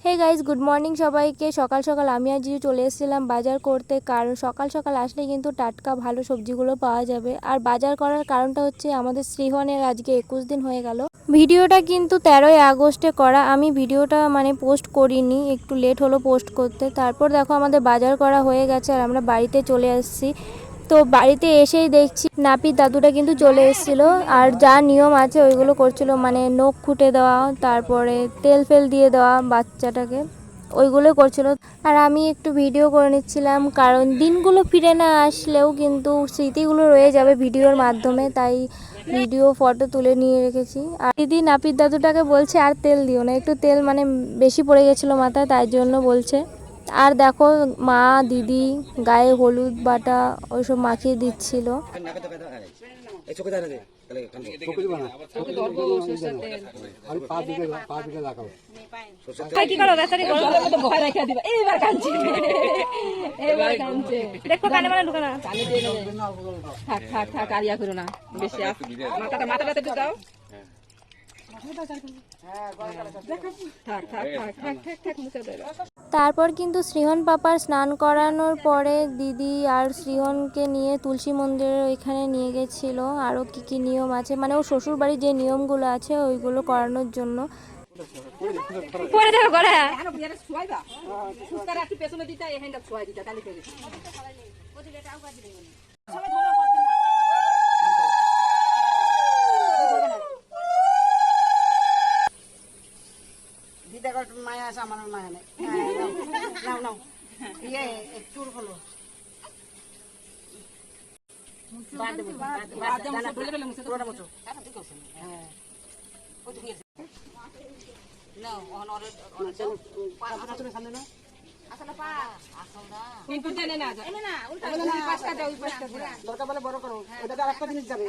Hey guys, good morning সবাইকে। সকাল সকাল আমি আজ চলে এসেছিলাম বাজার করতে, কারণ সকাল সকাল আসলে কিন্তু টাটকা ভালো সবজিগুলো পাওয়া যাবে। আর বাজার করার কারণটা হচ্ছে আমাদের শ্রীহনের আজকে 21 দিন হয়ে গেল। ভিডিওটা কিন্তু 13ই আগস্টে করা। আমি ভিডিওটা পোস্ট করিনি, একটু লেট হলো পোস্ট করতে। তারপর দেখো আমাদের বাজার করা হয়ে গেছে আর আমরা বাড়িতে চলে আসছি। তো বাড়িতে এসেই দেখছি নাপিত দাদুটা কিন্তু চলে এসেছিল আর যা নিয়ম আছে ওইগুলো করছিল, নখ খুঁটে দেওয়া, তারপরে তেল ফেল দিয়ে দেওয়া বাচ্চাটাকে, ওইগুলো করছিল। আর আমি একটু ভিডিও করে নিচ্ছিলাম, কারণ দিনগুলো ফিরে না আসলেও কিন্তু স্মৃতিগুলো রয়ে যাবে ভিডিওর মাধ্যমে, তাই ভিডিও ফটো তুলে নিয়ে রেখেছি। আর দিদি নাপিত দাদুটাকে বলছে আর তেল দিও না, একটু তেল বেশি পড়ে গেছিলো মাথায়, তাই জন্য বলছে। আর দেখো মা দিদি গায়ে হলুদ বাটা ওইসব মাখিয়ে দিচ্ছিল। তারপর কিন্তু শ্রীহন পাপার স্নান করানোর পরে দিদি আর শ্রীহনকে নিয়ে তুলসী মন্দিরের ওইখানে নিয়ে গেছিল। আরও কি কি নিয়ম আছে, ও শ্বশুর বাড়ির যে নিয়মগুলো আছে ওইগুলো করানোর জন্য। মায়া আছে আমার মায়া নেই। নাও নাও ইয়ে চুর হলো দরকার বলে বড় করো, ওটাতে আর একটা জিনিস যাবে।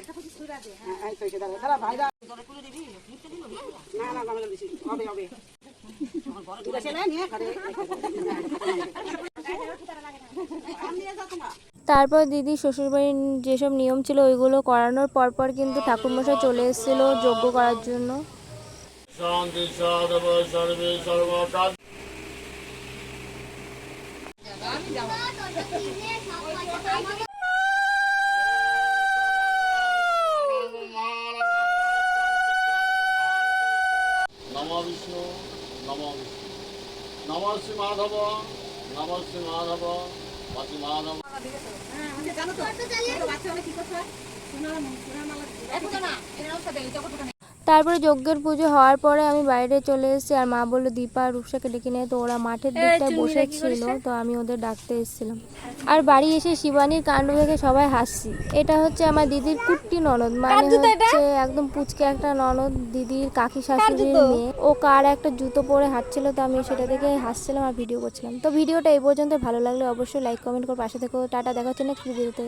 ভাইরা না না বাংলা দিছি হবে হবে। তারপর দিদি শ্বশুরবাড়ির যেসব নিয়ম ছিল ওইগুলো করানোর পরপর কিন্তু ঠাকুরমশাই চলে এসেছিল যজ্ঞ করার জন্য। নমঃ বিষ্ণু নমঃ বিষ্ণু নমঃ শ্রী মাধব নমঃ শ্রী মাধব বাসি মাধব। তারপরে যজ্ঞের পুজো হওয়ার পরে আমি বাইরে চলে এসেছি আর মা বললো দীপা আর রূপসাকে ডেকে নিয়ে, তো ওরা মাঠের দিকটায় বসেছিল, তো আমি ওদের ডাকতে এসেছিলাম। আর বাড়ি এসে শিবানীর কাণ্ড দেখে সবাই হাসছি। এটা হচ্ছে আমার দিদির কুট্টি ননদ, হচ্ছে একদম পুচকে একটা ননদ, দিদির কাকি শাশুড়ির মেয়ে। ও কার একটা জুতো পরে হাঁটছিল, তো আমি সেটা দেখে হাসছিলাম আর ভিডিও করছিলাম। তো ভিডিওটা এই পর্যন্ত, ভালো লাগলে অবশ্যই লাইক কমেন্ট করে পাশে থেকো। টাটা, দেখা হচ্ছে নেক্সট ভিডিওতে।